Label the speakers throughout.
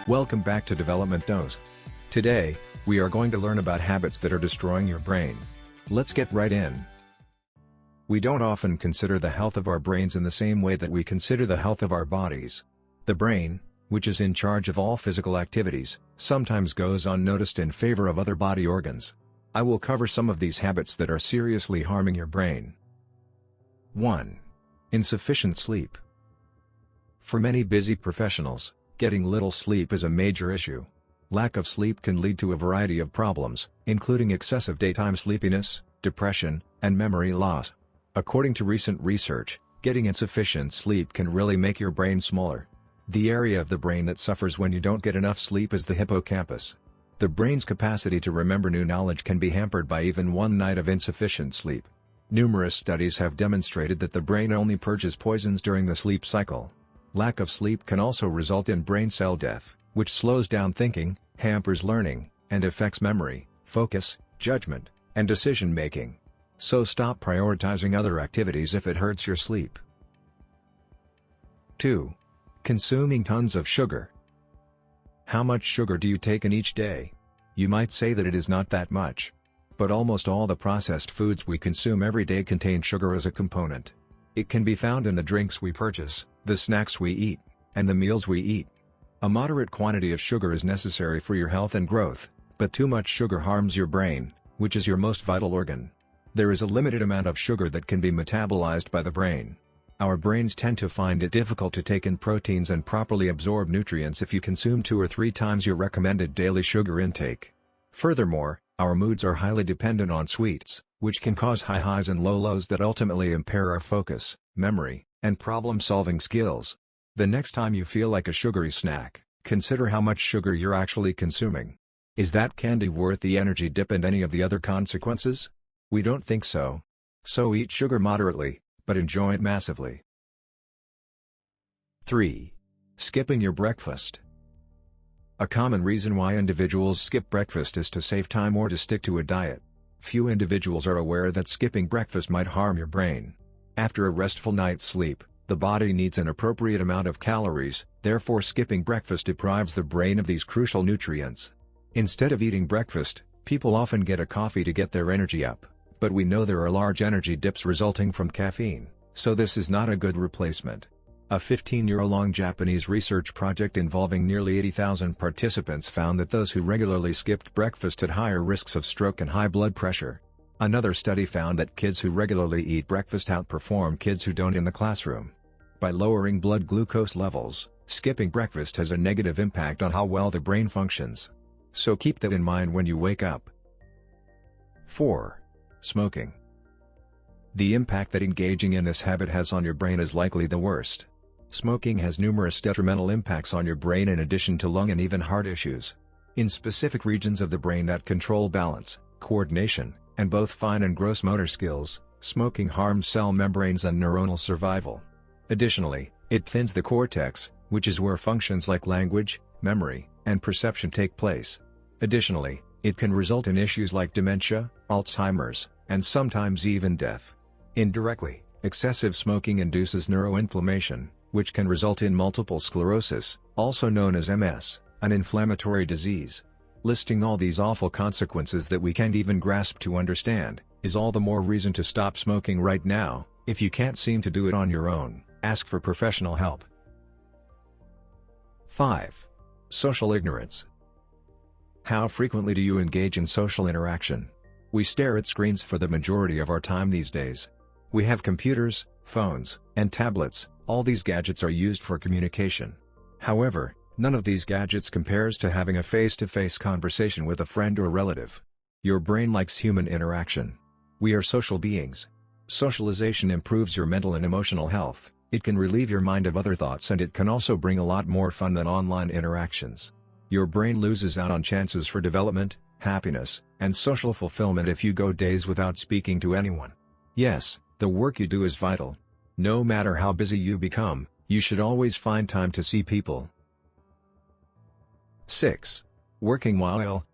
Speaker 1: Welcome back to Development Dose. Today, we are going to learn about habits that are destroying your brain. Let's get right in. We don't often consider the health of our brains in the same way that we consider the health of our bodies. The brain, which is in charge of all physical activities, sometimes goes unnoticed in favor of other body organs. I will cover some of these habits that are seriously harming your brain. 1. Insufficient sleep. For many busy professionals, getting little sleep is a major issue. Lack of sleep can lead to a variety of problems, including excessive daytime sleepiness, depression, and memory loss. According to recent research, getting insufficient sleep can really make your brain smaller. The area of the brain that suffers when you don't get enough sleep is the hippocampus. The brain's capacity to remember new knowledge can be hampered by even one night of insufficient sleep. Numerous studies have demonstrated that the brain only purges poisons during the sleep cycle. Lack of sleep can also result in brain cell death, which slows down thinking, hampers learning, and affects memory, focus, judgment, and decision-making. So stop prioritizing other activities if it hurts your sleep. 2. Consuming tons of sugar. How much sugar do you take in each day? You might say that it is not that much. But almost all the processed foods we consume every day contain sugar as a component. It can be found in the drinks we purchase, the snacks we eat, and the meals we eat. A moderate quantity of sugar is necessary for your health and growth, but too much sugar harms your brain, which is your most vital organ. There is a limited amount of sugar that can be metabolized by the brain. Our brains tend to find it difficult to take in proteins and properly absorb nutrients if you consume 2 or 3 times your recommended daily sugar intake. Furthermore, our moods are highly dependent on sweets, which can cause high highs and low lows that ultimately impair our focus, memory, and problem-solving skills. The next time you feel like a sugary snack, consider how much sugar you're actually consuming. Is that candy worth the energy dip and any of the other consequences? We don't think so. So eat sugar moderately, but enjoy it massively. 3. Skipping your breakfast. A common reason why individuals skip breakfast is to save time or to stick to a diet. Few individuals are aware that skipping breakfast might harm your brain. After a restful night's sleep, the body needs an appropriate amount of calories, therefore skipping breakfast deprives the brain of these crucial nutrients. Instead of eating breakfast, people often get a coffee to get their energy up, but we know there are large energy dips resulting from caffeine, so this is not a good replacement. A 15-year-long Japanese research project involving nearly 80,000 participants found that those who regularly skipped breakfast had higher risks of stroke and high blood pressure. Another study found that kids who regularly eat breakfast outperform kids who don't in the classroom. By lowering blood glucose levels, skipping breakfast has a negative impact on how well the brain functions. So keep that in mind when you wake up. 4. Smoking. The impact that engaging in this habit has on your brain is likely the worst. Smoking has numerous detrimental impacts on your brain in addition to lung and even heart issues. In specific regions of the brain that control balance, coordination, and both fine and gross motor skills, smoking harms cell membranes and neuronal survival. Additionally, it thins the cortex, which is where functions like language, memory, and perception take place. Additionally, it can result in issues like dementia, Alzheimer's, and sometimes even death. Indirectly, excessive smoking induces neuroinflammation, which can result in multiple sclerosis, also known as MS, an inflammatory disease. Listing all these awful consequences that we can't even grasp to understand, is all the more reason to stop smoking right now. If you can't seem to do it on your own, ask for professional help. 5. Social ignorance. How frequently do you engage in social interaction? We stare at screens for the majority of our time these days. We have computers, phones, and tablets. All these gadgets are used for communication. However, none of these gadgets compares to having a face-to-face conversation with a friend or relative. Your brain likes human interaction. We are social beings. Socialization improves your mental and emotional health, it can relieve your mind of other thoughts, and it can also bring a lot more fun than online interactions. Your brain loses out on chances for development, happiness, and social fulfillment if you go days without speaking to anyone. Yes, the work you do is vital. No matter how busy you become, you should always find time to see people. 6. Working while ill.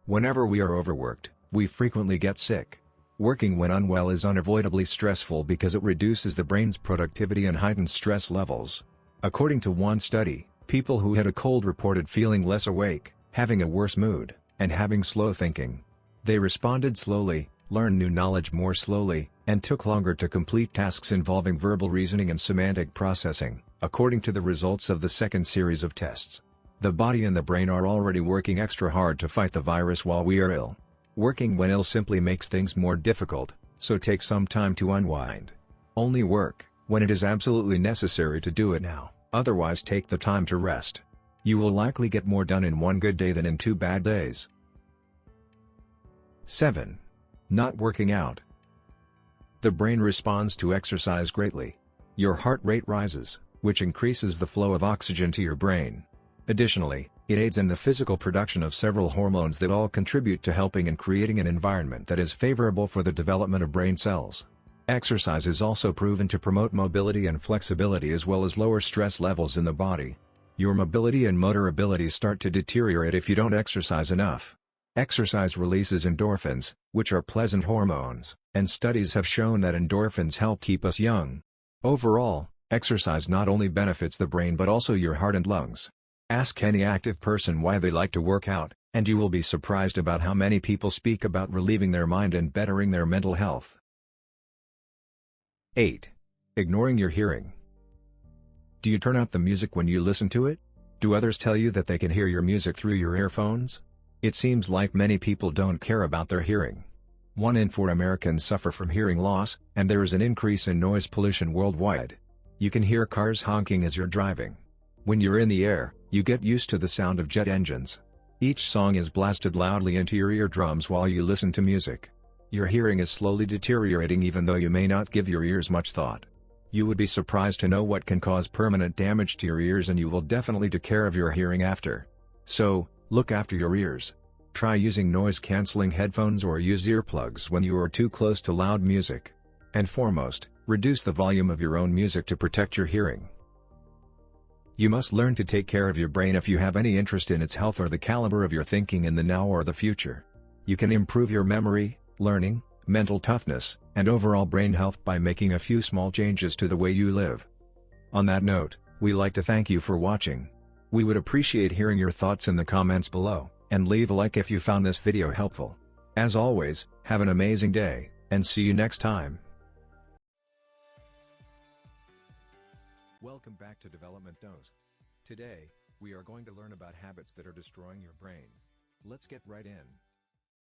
Speaker 1: Whenever we are overworked, we frequently get sick. Working when unwell is unavoidably stressful because it reduces the brain's productivity and heightens stress levels. According to one study, People who had a cold reported feeling less awake, having a worse mood, and having slow thinking. They responded slowly, learned new knowledge more slowly, and took longer to complete tasks involving verbal reasoning and semantic processing, according to the results of the second series of tests. The body and the brain are already working extra hard to fight the virus while we are ill. Working when ill simply makes things more difficult, so take some time to unwind. Only work when it is absolutely necessary to do it now, otherwise take the time to rest. You will likely get more done in one good day than in 2 bad days. 7. Not working out. The brain responds to exercise greatly. Your heart rate rises, which increases the flow of oxygen to your brain. Additionally, it aids in the physical production of several hormones that all contribute to helping and creating an environment that is favorable for the development of brain cells. Exercise is also proven to promote mobility and flexibility as well as lower stress levels in the body. Your mobility and motor abilities start to deteriorate if you don't exercise enough. Exercise releases endorphins, which are pleasant hormones, and studies have shown that endorphins help keep us young. Overall, exercise not only benefits the brain but also your heart and lungs. Ask any active person why they like to work out, and you will be surprised about how many people speak about relieving their mind and bettering their mental health. 8. Ignoring your hearing. Do you turn up the music when you listen to it? Do others tell you that they can hear your music through your earphones? It seems like many people don't care about their hearing. 1 in 4 Americans suffer from hearing loss, and there is an increase in noise pollution worldwide. You can hear cars honking as you're driving. When you're in the air, you get used to the sound of jet engines. Each song is blasted loudly into your eardrums while you listen to music. Your hearing is slowly deteriorating even though you may not give your ears much thought. You would be surprised to know what can cause permanent damage to your ears, and you will definitely take care of your hearing after. So, look after your ears. Try using noise-canceling headphones or use earplugs when you are too close to loud music. And foremost, reduce the volume of your own music to protect your hearing. You must learn to take care of your brain if you have any interest in its health or the caliber of your thinking in the now or the future. You can improve your memory, learning, mental toughness, and overall brain health by making a few small changes to the way you live. On that note, we like to thank you for watching. We would appreciate hearing your thoughts in the comments below, and leave a like if you found this video helpful. As always, have an amazing day, and see you next time. Welcome back to Development Dose. Today, we are going to learn about habits that are destroying your brain. Let's get right in.